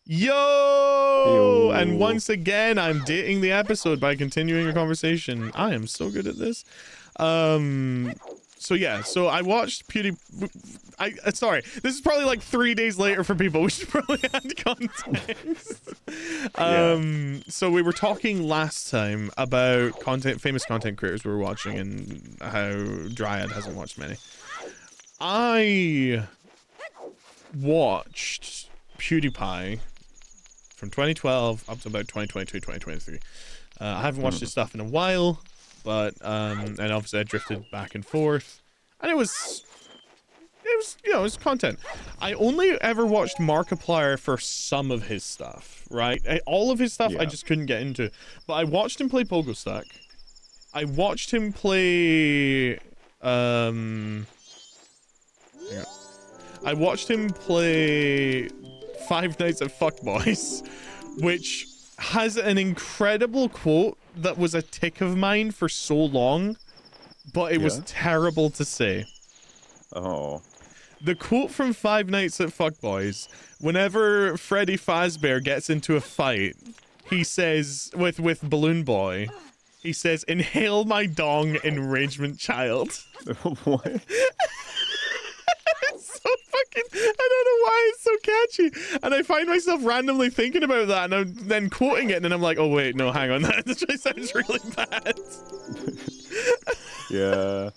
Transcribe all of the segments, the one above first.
Yo! Yo. And once again, I'm dating the episode by continuing a conversation. I am so good at this. So yeah, so I watched sorry, this is probably like 3 days later for people. We should probably add context. So we were talking last time about famous content creators we were watching and how Driad hasn't watched many. I watched PewDiePie from 2012 up to about 2022, 2023. I haven't watched his stuff in a while, but and obviously I drifted back and forth, and it was you know, it was content. I only ever watched Markiplier for some of his stuff, right? All of his stuff I just couldn't get into, but I watched him play Pogo Stack. I watched him play I watched him play Five Nights at Fuckboys, which has an incredible quote that was a tick of mine for so long, but it was terrible to say. Oh. The quote from Five Nights at Fuckboys, whenever Freddy Fazbear gets into a fight, he says, with Balloon Boy, he says, "Inhale my dong, enragement child." What? So fucking, I don't know why it's so catchy, and I find myself randomly thinking about that, and I'm then quoting it, and then I'm like, oh wait, no, hang on, that just sounds really bad. Yeah.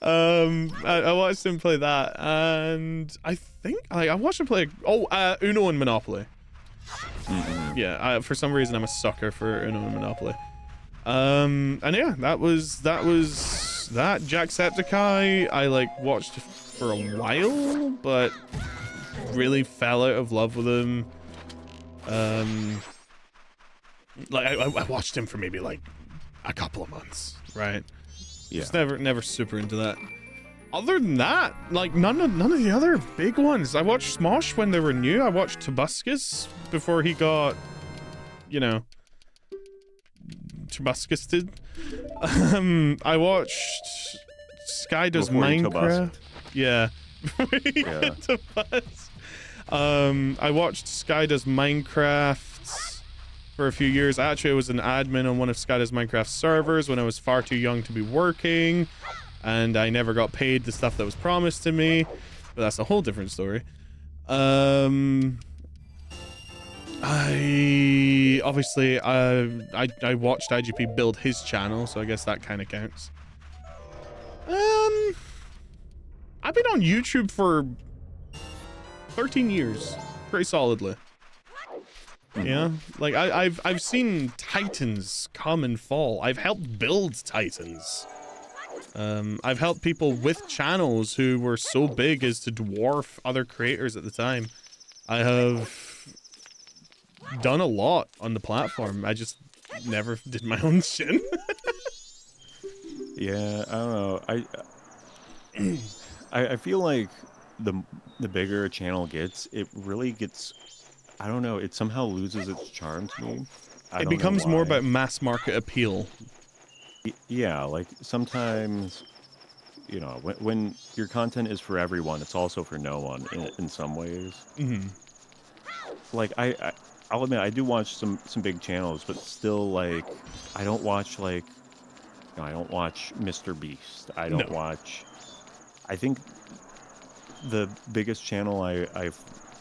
I watched him play that, and I think I watched him play Uno and Monopoly. Yeah, for some reason I'm a sucker for Uno and Monopoly. And yeah, that was that. Jacksepticeye I like watched for a while, but really fell out of love with him. Like I watched him for maybe like a couple of months, right? Yeah. Just never super into that. Other than that, like none of the other big ones. I watched Smosh when they were new. I watched Tobuscus before he got, you know, Tobuscused. I watched Sky Does Before Minecraft. Yeah. Yeah. I watched Sky Does Minecraft for a few years. Actually, I was an admin on one of Sky Does Minecraft servers when I was far too young to be working, and I never got paid the stuff that was promised to me, but that's a whole different story. I obviously I watched IGP build his channel, so I guess that kind of counts. I've been on YouTube for 13 years, pretty solidly. Yeah, like I've seen Titans come and fall. I've helped build Titans. I've helped people with channels who were so big as to dwarf other creators at the time. I have done a lot on the platform. I just never did my own shit. Yeah, I don't know. I feel like the bigger a channel gets, it really gets, I don't know, it somehow loses its charm to me. It becomes more about mass market appeal. Yeah, like sometimes, you know, when your content is for everyone, it's also for no one in some ways. Mm-hmm. Like I'll admit I do watch some big channels, but still, like, I don't watch, like, you know, I don't watch Mr. Beast. I don't watch. I think the biggest channel I've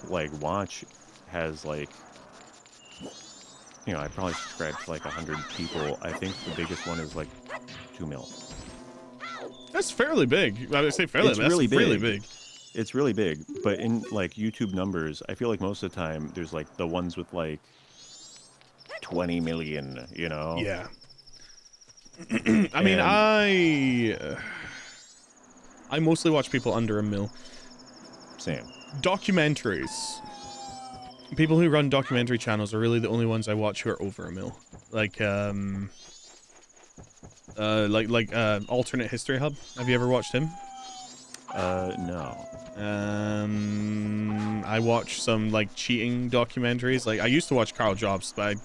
like watch has, like, you know, I probably subscribe to like 100 people. I think the biggest one is like 2 mil. That's fairly big. I would say fairly. It's really big. Really big. It's really big, but in like YouTube numbers, I feel like most of the time there's like the ones with like 20 million, you know? Yeah. I mean, I mostly watch people under 1 mil. Same. Documentaries. People who run documentary channels are really the only ones I watch who are over 1 mil. Like Alternate History Hub. Have you ever watched him? No. I watch some like cheating documentaries. Like I used to watch Carl Jobs, but I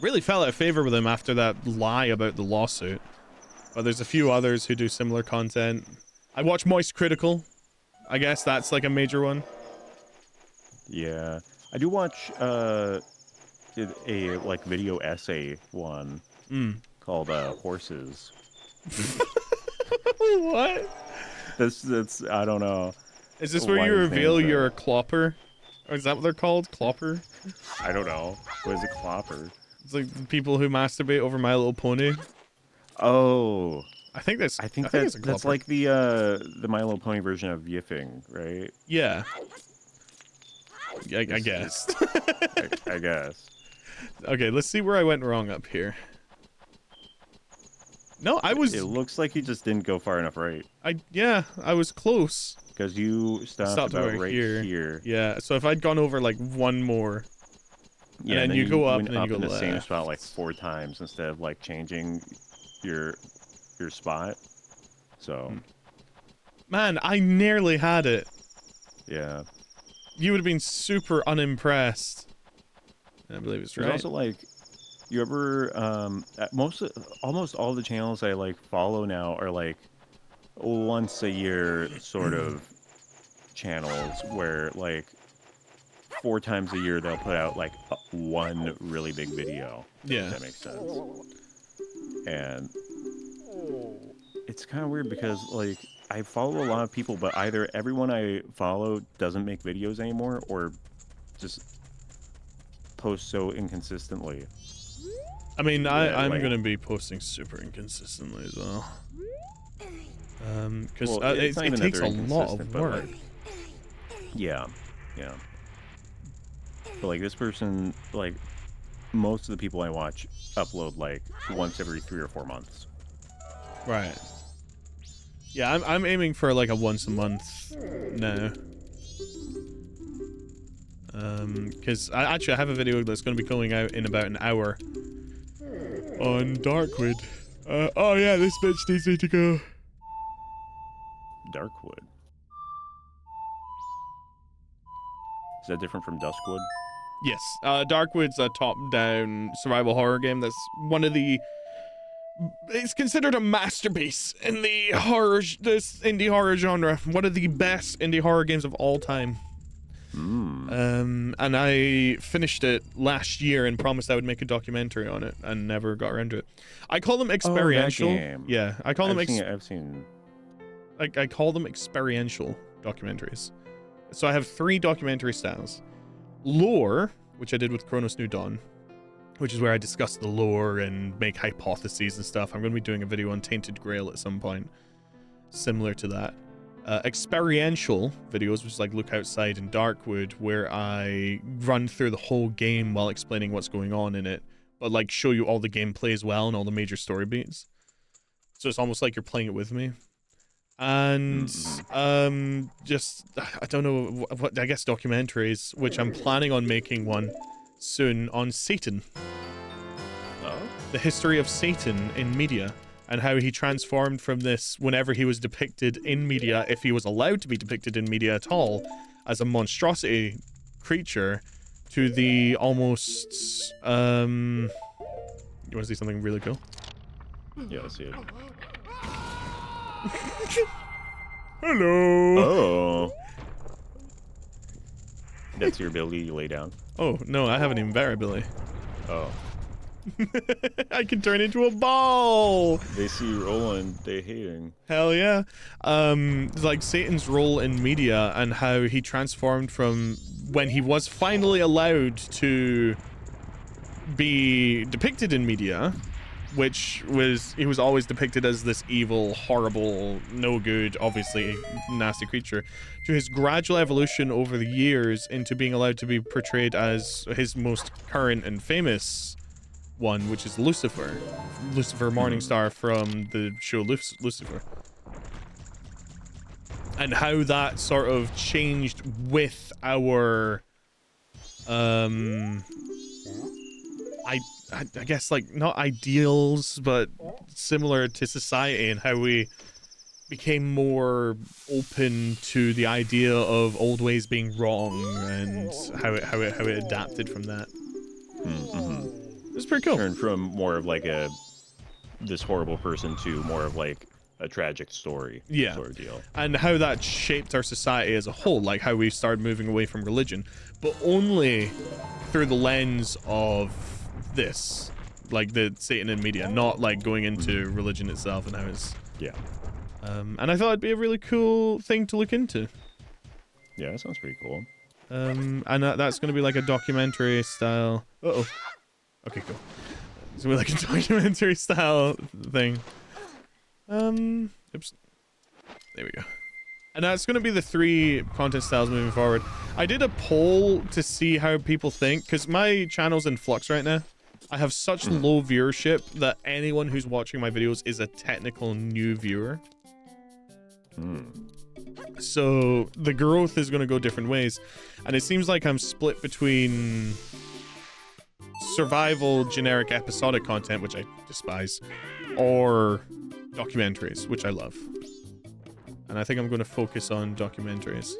really fell out of favor with him after that lie about the lawsuit. But there's a few others who do similar content. I watch Moist Critical. I guess that's like a major one. Yeah. I do watch a like video essay one called Horses. What? That's I don't know. Is this where why you his reveal name's you're a clopper? Or is that what they're called? Clopper? I don't know. What is a clopper? It's like the people who masturbate over My Little Pony. Oh, I think that's I think it's a that's clopper. like the My Little Pony version of yiffing, right? Yeah. I guess. I guess. Okay, let's see where I went wrong up here. No, I was. It looks like you just didn't go far enough right. Yeah, I was close. Because you stopped about over right here. Yeah, so if I'd gone over like one more, Yeah, and then you go up, went and then you up go in the same left. spot like 4 times instead of like changing your spot. So, Man, I nearly had it. yeah. You would have been super unimpressed. I believe it's There's right. also like, you ever almost all the channels I like follow now are like once a year sort of channels where like 4 times a year they'll put out like one really big video. Yeah. If that makes sense. And it's kind of weird because like I follow a lot of people, but either everyone I follow doesn't make videos anymore or just post so inconsistently. I mean, I'm like, gonna be posting super inconsistently as well. Because well, it takes a lot of but, work. like, yeah. But like this person, like most of the people I watch upload like once every 3 or 4 months. Right. Yeah, I'm aiming for like a once a month now. Because I have a video that's going to be going out in about an hour on Darkwood. Oh yeah, this bitch needs me to go. Darkwood. Is that different from Duskwood? Yes, Darkwood's a top-down survival horror game that's one of the... It's considered a masterpiece in the this indie horror genre. One of the best indie horror games of all time. And I finished it last year and promised I would make a documentary on it and never got around to it. I call them experiential. Oh, that game. Yeah, I call them I've seen I call them experiential documentaries. So I have 3 documentary styles. Lore, which I did with Chronos New Dawn, which is where I discuss the lore and make hypotheses and stuff. I'm going to be doing a video on Tainted Grail at some point, similar to that. Experiential videos, which is like Look Outside and Darkwood, where I run through the whole game while explaining what's going on in it, but like show you all the gameplay as well and all the major story beats. So it's almost like you're playing it with me. And just I don't know what I guess documentaries, which I'm planning on making one soon on Satan. The history of Satan in media and how he transformed from this whenever he was depicted in media, if he was allowed to be depicted in media at all, as a monstrosity creature, to the almost you want to see something really cool? Yeah, let's see it. Hello. Oh. That's your ability to lay down? Oh, no, I have an even better ability. Oh. I can turn into a ball. They see you rolling, they hating. Hell yeah. Like Satan's role in media and how he transformed from when he was finally allowed to be depicted in media, which was, he was always depicted as this evil, horrible, no good, obviously nasty creature, to his gradual evolution over the years into being allowed to be portrayed as his most current and famous one, which is Lucifer Morningstar from the show Lucifer, and how that sort of changed with our I guess like not ideals, but similar to society, and how we became more open to the idea of old ways being wrong and how it adapted from that. It's pretty cool. Turned from more of like this horrible person to more of like a tragic story. Yeah. Sort of deal. And how that shaped our society as a whole, like how we started moving away from religion, but only through the lens of this, like the Satan in media, not like going into religion itself and how it's. Yeah. And I thought it'd be a really cool thing to look into. Yeah, that sounds pretty cool. And that's going to be like a documentary style. Uh-oh. Okay, cool. It's going to be like a documentary style thing. Oops. There we go. And that's going to be the 3 content styles moving forward. I did a poll to see how people think, because my channel's in flux right now. I have such low viewership that anyone who's watching my videos is a technical new viewer. So the growth is going to go different ways. And it seems like I'm split between survival, generic, episodic content, which I despise, or documentaries, which I love. And I think I'm going to focus on documentaries.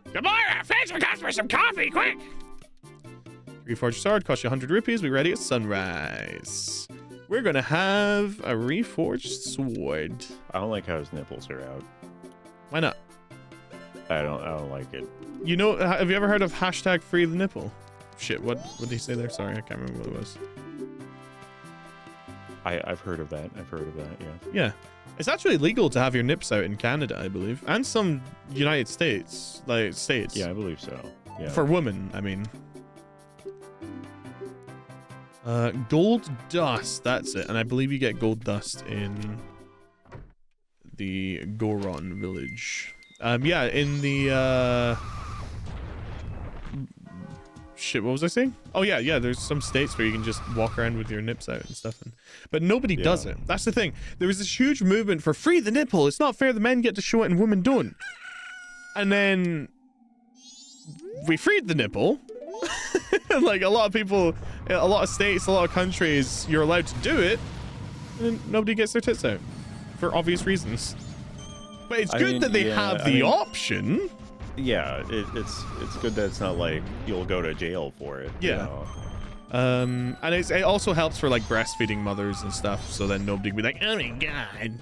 Gamora, fetch your customer some coffee, quick! Reforged sword costs you 100 rupees. Be ready at sunrise. We're going to have a reforged sword. I don't like how his nipples are out. Why not? I don't like it. You know, have you ever heard of hashtag free the nipple? Shit, what did he say there? Sorry, I can't remember what it was. I've heard of that. Yeah. Yeah. It's actually legal to have your nips out in Canada, I believe. And some United States. Yeah, I believe so. Yeah. For women, I mean. Gold dust, that's it. And I believe you get gold dust in the Goron village. Yeah, in the shit, what was I saying? Oh yeah, there's some states where you can just walk around with your nips out and stuff, but nobody does it. That's the thing. There was this huge movement for free the nipple. It's not fair the men get to show it and women don't. And then we freed the nipple. Like a lot of people, a lot of states, a lot of countries, you're allowed to do it, and nobody gets their tits out for obvious reasons. But it's good that they have the option. Yeah, it's good that it's not like you'll go to jail for it. Yeah. You know? And it also helps for like breastfeeding mothers and stuff, so then nobody can be like, oh my god,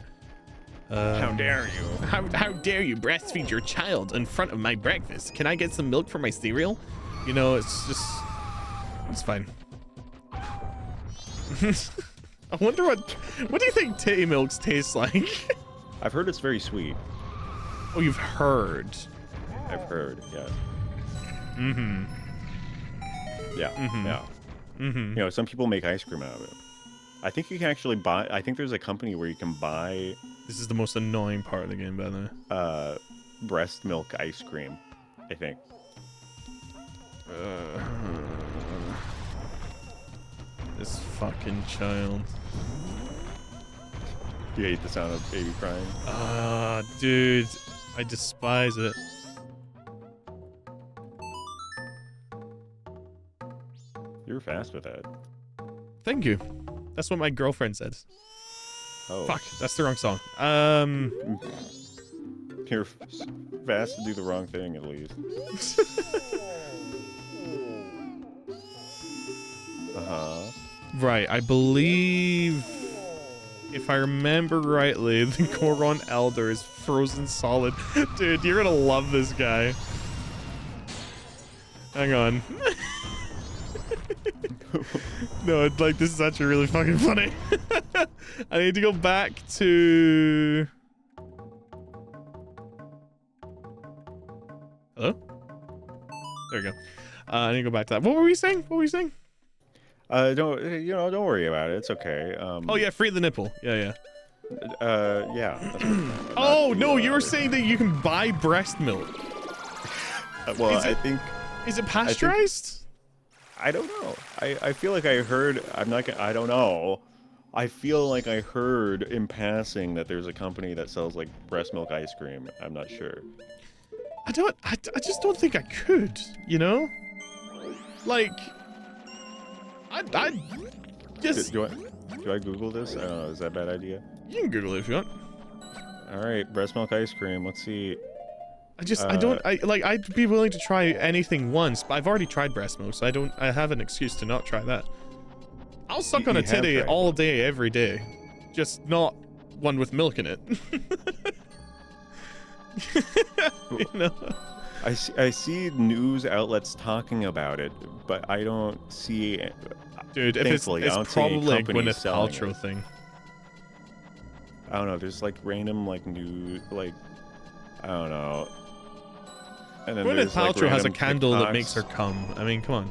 how dare you? How dare you breastfeed your child in front of my breakfast? Can I get some milk for my cereal? You know, it's fine. I wonder what do you think titty milks taste like? I've heard it's very sweet. Oh, you've heard? I've heard, yeah. Mm-hmm. Yeah, yeah. Mm-hmm. You know, some people make ice cream out of it. I think you can actually buy, I think there's a company where you can buy... This is the most annoying part of the game, by the way. Breast milk ice cream, I think. This fucking child. Do you hate the sound of baby crying? Dude, I despise it. You were fast with that. Thank you. That's what my girlfriend said. Oh. Fuck, that's the wrong song. You're fast to do the wrong thing, at least. Right, I believe, if I remember rightly, the Goron Elder is frozen solid. Dude, you're gonna love this guy. Hang on. No, like, this is actually really fucking funny. I need to go back to... Hello? There we go. I need to go back to that. What were we saying? Don't worry about it. It's okay. Oh yeah, free the nipple. Yeah. Yeah. That's what Oh no, you were saying that you can buy breast milk. Well, I think. Is it pasteurized? I don't know. I feel like I heard. I don't know. I feel like I heard in passing that there's a company that sells like breast milk ice cream. I'm not sure. I just don't think I could. You know, like. I just... Do I Google this? I don't know. Is that a bad idea? You can Google it if you want. All right, breast milk ice cream. Let's see. I'd be willing to try anything once, but I've already tried breast milk, so I have an excuse to not try that. I'll suck on a titty all day, every day. Just not one with milk in it. You know? I see news outlets talking about it, but I don't see. Dude, if it's probably a Gwyneth Paltrow thing. I don't know. There's like random like news, like I don't know. And then Gwyneth Paltrow like, has a candle TikToks. that makes her cum. I mean, come on.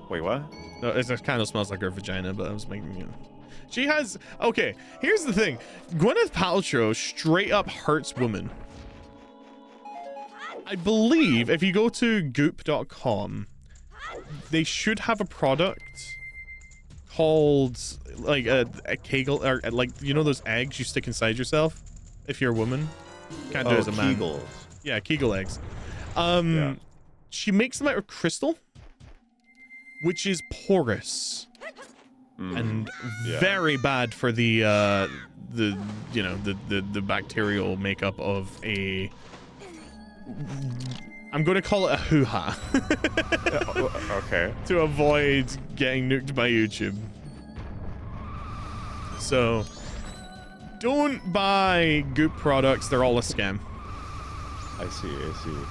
Wait, what? No, it's a candle smells like her vagina, but I was making you know. She has okay. Here's the thing: Gwyneth Paltrow straight up hurts women. I believe if you go to goop.com, they should have a product called like a kegel or like you know those eggs you stick inside yourself if you're a woman. Can't do it as a man. Kegels. Yeah, Kegel eggs. Yeah. She makes them out of crystal, which is porous and very bad for the you know the bacterial makeup of a. I'm going to call it a hoo-ha. Okay. To avoid getting nuked by YouTube. So, don't buy Goop products. They're all a scam. I see.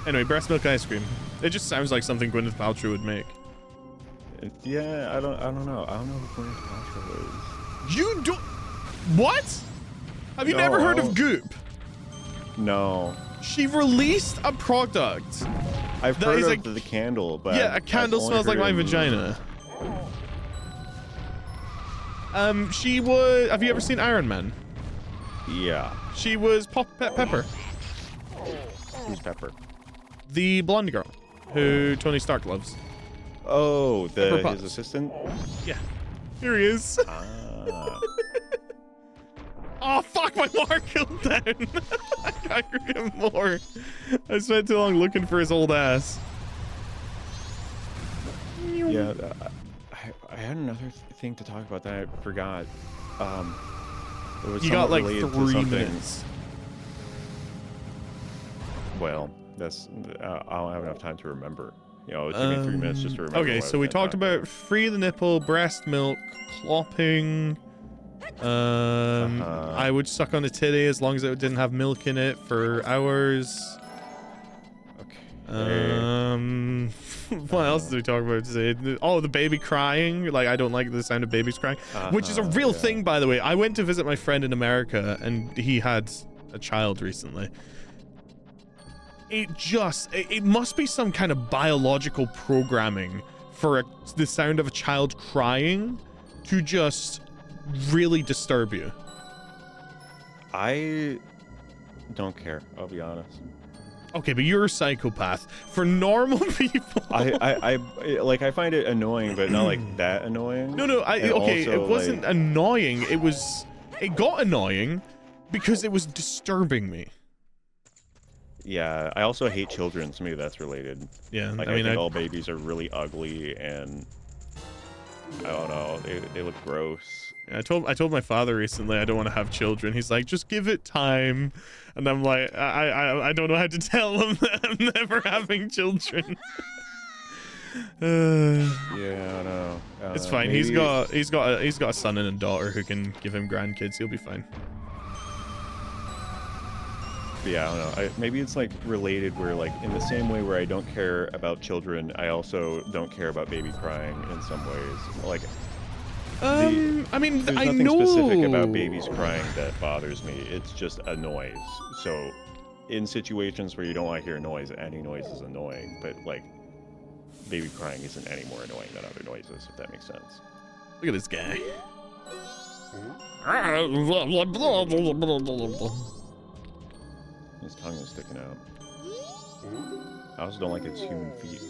Anyway, breast milk ice cream. It just sounds like something Gwyneth Paltrow would make. Yeah, I don't know. I don't know who Gwyneth Paltrow is. You don't... What? Have you never heard of Goop? No. She released a product. I've heard of the candle, but yeah, a candle smells like my vagina. She was. Have you ever seen Iron Man? Yeah. She was Pepper. Who's Pepper? The blonde girl, who Tony Stark loves. Oh, his assistant. Yeah. Here he is. Oh fuck! My mark killed down. I can't get him more. I spent too long looking for his old ass. Yeah, I had another thing to talk about that I forgot. It was you got like 3 minutes. Well, that's I don't have enough time to remember. You know, it took me 3 minutes just to remember. Okay, so we talked about free the nipple, breast milk, clopping. I would suck on a titty as long as it didn't have milk in it for hours. Okay. What else did we talk about today? Oh, the baby crying. Like, I don't like the sound of babies crying, which is a real thing, by the way. I went to visit my friend in America, and he had a child recently. It must be some kind of biological programming for the sound of a child crying to just really disturb you. I don't care, I'll be honest. Okay, but you're a psychopath. For normal people, I find it annoying, but not like that annoying. No, it wasn't annoying. It got annoying because it was disturbing me. Yeah, I also hate children, so maybe that's related. Yeah, like, I think all babies are really ugly, and I don't know, they look gross. I told my father recently I don't want to have children. He's like, just give it time. And I'm like, I don't know how to tell him that I'm never having children. Yeah, I know. It's fine. Maybe... He's got a son and a daughter who can give him grandkids. He'll be fine. Yeah, I don't know. Maybe it's like related where like in the same way where I don't care about children, I also don't care about baby crying in some ways. Like I mean, there's nothing specific about babies crying that bothers me. It's just a noise. So in situations where you don't want to hear noise, any noise is annoying, but like baby crying isn't any more annoying than other noises, if that makes sense. Look at this guy. His tongue is sticking out. I also don't like his human feet.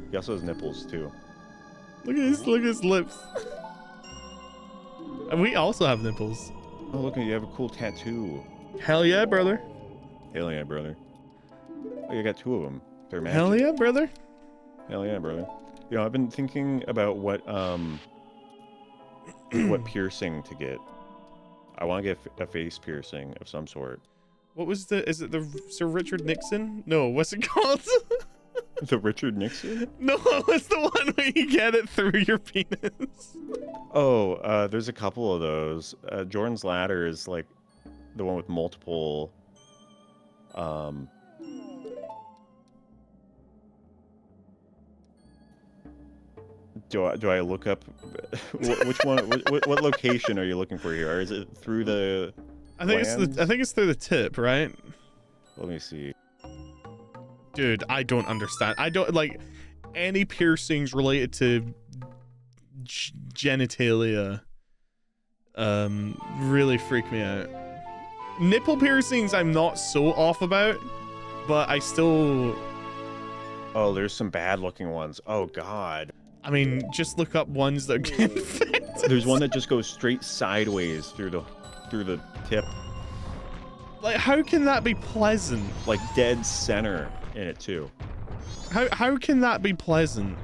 He also has nipples too. Look at his lips. And we also have nipples. Oh, look, you have a cool tattoo. Hell yeah, brother. Hell yeah, brother. Oh, you got 2 of them. They're magic. Hell yeah, brother. Hell yeah, brother. You know, I've been thinking about what piercing to get. I want to get a face piercing of some sort. What was is it the Sir Richard Nixon? No, what's it called? The Richard Nixon? No, it's the one where you get it through your penis. Oh, there's a couple of those. Jordan's Ladder is like the one with multiple. Do I look up which one? What location are you looking for here? Or is it through the? I think it's through the tip, right? Let me see. Dude, I don't understand. I don't like any piercings related to genitalia. Really freak me out. Nipple piercings, I'm not so off about, but I still. Oh, there's some bad-looking ones. Oh God. I mean, just look up ones that get infected. There's one that just goes straight sideways through the tip. Like, how can that be pleasant? Like dead center in it too. How can that be pleasant?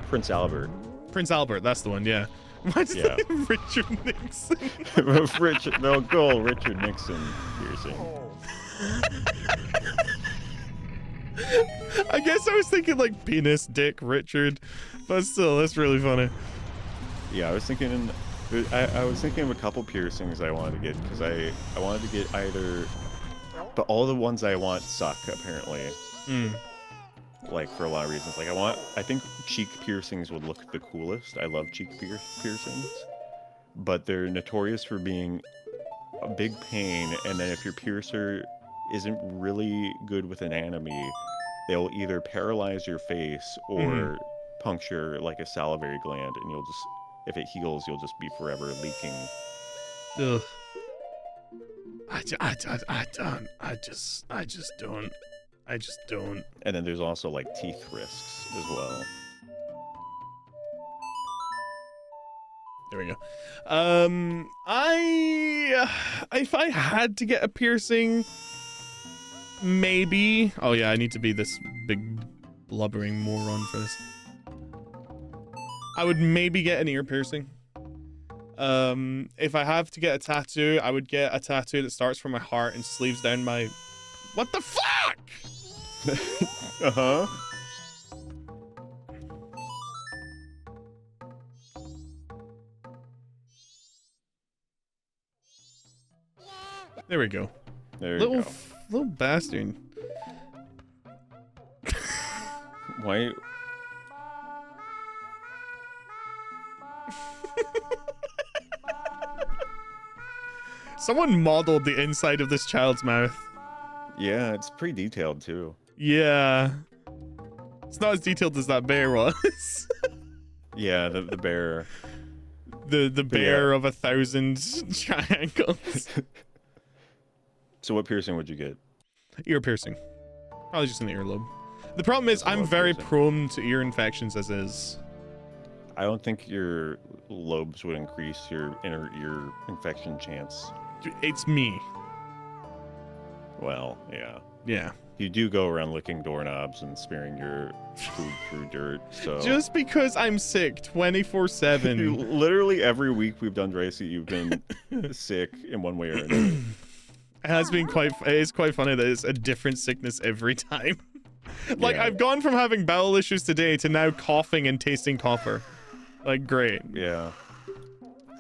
Prince Albert. Prince Albert, that's the one, yeah. What's Yeah. the Richard Nixon? Richard Nixon piercing. I guess I was thinking like penis, dick, Richard, but still, that's really funny. Yeah, I was thinking of a couple piercings I wanted to get because I wanted to get either, but all the ones I want suck apparently. Like for a lot of reasons. Like I think cheek piercings would look the coolest. I love cheek piercings, but they're notorious for being a big pain. And then if your piercer isn't really good with anatomy, they'll either paralyze your face or puncture like a salivary gland, and you'll just, if it heals, you'll just be forever leaking. Ugh. I just don't. And then there's also like teeth risks as well. There we go. If I had to get a piercing, maybe. Oh yeah, I need to be this big blubbering moron for this. I would maybe get an ear piercing. If I have to get a tattoo, I would get a tattoo that starts from my heart and sleeves down my. What the fuck? Uh-huh. There we go. There you go. Little bastard. Why? Someone modeled the inside of this child's mouth. Yeah, it's pretty detailed too. Yeah. It's not as detailed as that bear was. Yeah, the bear. The bear of 1,000 triangles. So what piercing would you get? Ear piercing. Probably just an earlobe. The problem is I'm very prone to ear infections as is. I don't think your lobes would increase your inner ear infection chance. It's me. Well, yeah. Yeah. You do go around licking doorknobs and smearing your food through dirt, so... Just because I'm sick 24/7. Literally every week we've done Dracy, you've been sick in one way or another. It is quite funny that it's a different sickness every time. Like, Yeah. I've gone from having bowel issues today to now coughing and tasting copper. Like, great. Yeah.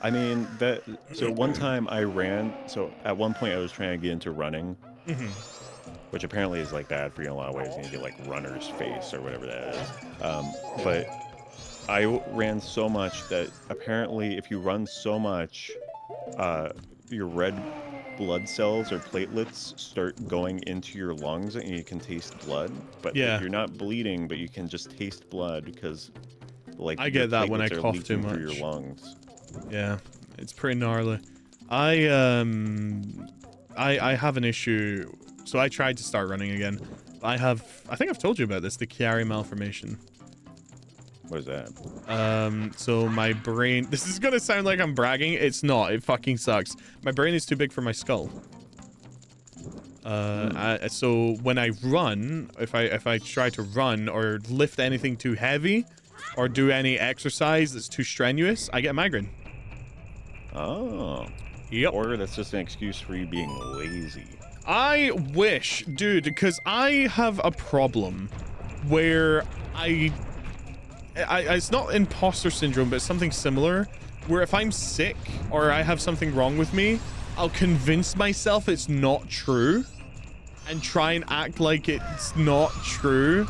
I mean, so one time I ran, so at one point I was trying to get into running, which apparently is like bad for you in a lot of ways. You need to get like runner's face or whatever that is. But I ran so much that apparently if you run so much, your red blood cells or platelets start going into your lungs and you can taste blood. But Yeah. you're not bleeding, but you can just taste blood because like I get that when I platelets are cough too leaking through much. your lungs. Yeah, it's pretty gnarly. I have an issue. So I tried to start running again. I think I've told you about this, the Chiari malformation. What is that? So my brain, this is gonna sound like I'm bragging. It's not, it fucking sucks. My brain is too big for my skull. So when I run, if I try to run or lift anything too heavy or do any exercise that's too strenuous, I get a migraine. Oh. Yep. Or that's just an excuse for you being lazy. I wish, dude, because I have a problem where it's not imposter syndrome, but it's something similar, where if I'm sick or I have something wrong with me, I'll convince myself it's not true and try and act like it's not true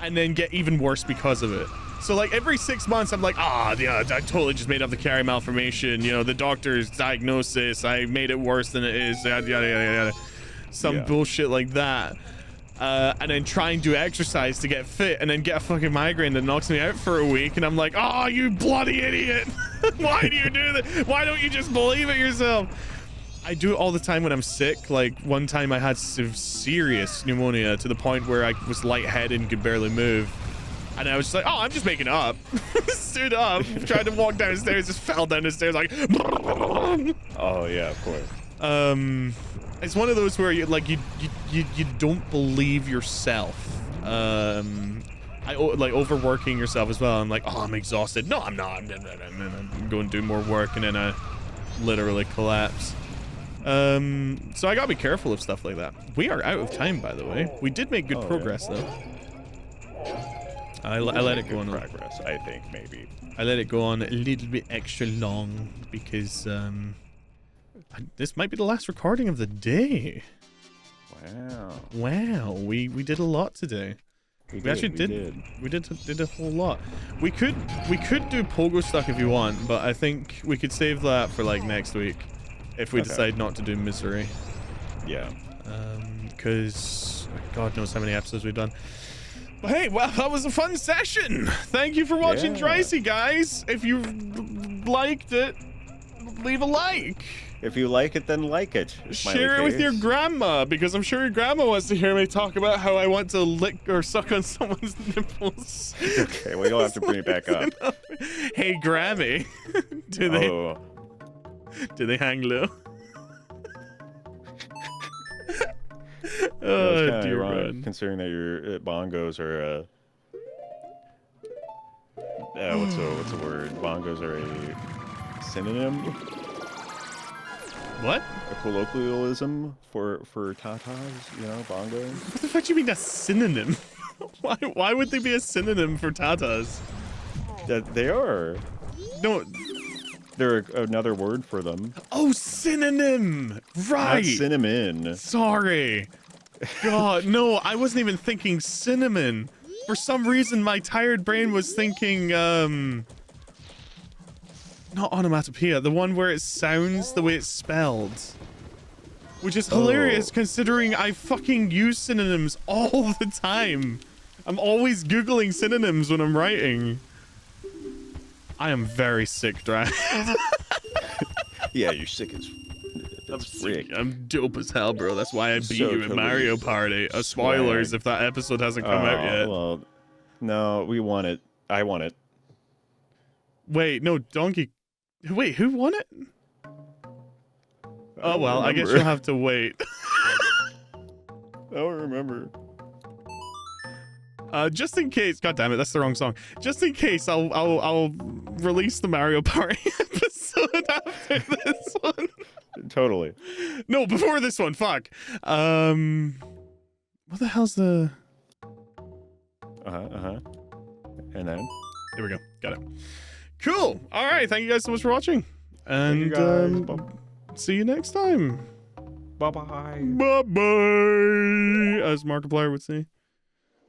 and then get even worse because of it. So like every 6 months, I'm like, yeah, I totally just made up the carry malformation. You know, the doctor's diagnosis, I made it worse than it is. Yada, yada, yada, yada. Some bullshit like that. And then try and do exercise to get fit and then get a fucking migraine that knocks me out for a week. And I'm like, oh, you bloody idiot. Why do you do that? Why don't you just believe it yourself? I do it all the time when I'm sick. Like one time I had some serious pneumonia to the point where I was lightheaded and could barely move. And I was just like, oh, I'm just making it up. Stood up, tried to walk downstairs, just fell down the stairs like. Oh yeah, of course. It's one of those where you like you don't believe yourself. Like overworking yourself as well. I'm like, oh, I'm exhausted. No, I'm not. I'm going to do more work, and then I literally collapse. So I gotta be careful of stuff like that. We are out of time, by the way. We did make good progress though. I let it go on progress, I think, maybe. I let it go on a little bit extra long because this might be the last recording of the day. Wow, we did a lot today. We did a whole lot. We could do pogo stuff if you want, but I think we could save that for like next week if we decide not to do misery. Yeah. Because God knows how many episodes we've done. But hey, well, that was a fun session. Thank you for watching Dricey, guys. If you liked it, leave a like. If you like it, then like it. Share it with your grandma, because I'm sure your grandma wants to hear me talk about how I want to lick or suck on someone's nipples. Okay, well, you'll have to bring it back up. Hey, Grammy. Do they hang low? Oh, dear God. Considering that your bongos are what's the word? Bongos are a synonym. What? A colloquialism for tatas, you know, bongos. What the fuck do you mean a synonym? Why would they be a synonym for tatas? They are. No. They're another word for them. Oh, synonym! Right! Not cinnamon. Sorry. God, no, I wasn't even thinking cinnamon. For some reason, my tired brain was thinking, not onomatopoeia, the one where it sounds the way it's spelled. Which is hilarious considering I fucking use synonyms all the time. I'm always Googling synonyms when I'm writing. I am very sick, Driad. Yeah, you're sick as I'm dope as hell, bro. That's why I beat you in Mario Party. Spoilers if that episode hasn't come out yet. Well, no, we won it. I won it. Wait, no, Donkey. Wait, who won it? Oh, well, I guess you'll have to wait. I don't remember. Just in case, God damn it, that's the wrong song. Just in case, I'll release the Mario Party episode after this one. Totally. No, before this one. Fuck. What the hell's the? And then? There we go. Got it. Cool. All right. Thank you guys so much for watching, and see you next time. Bye bye. Bye bye. As Markiplier would say.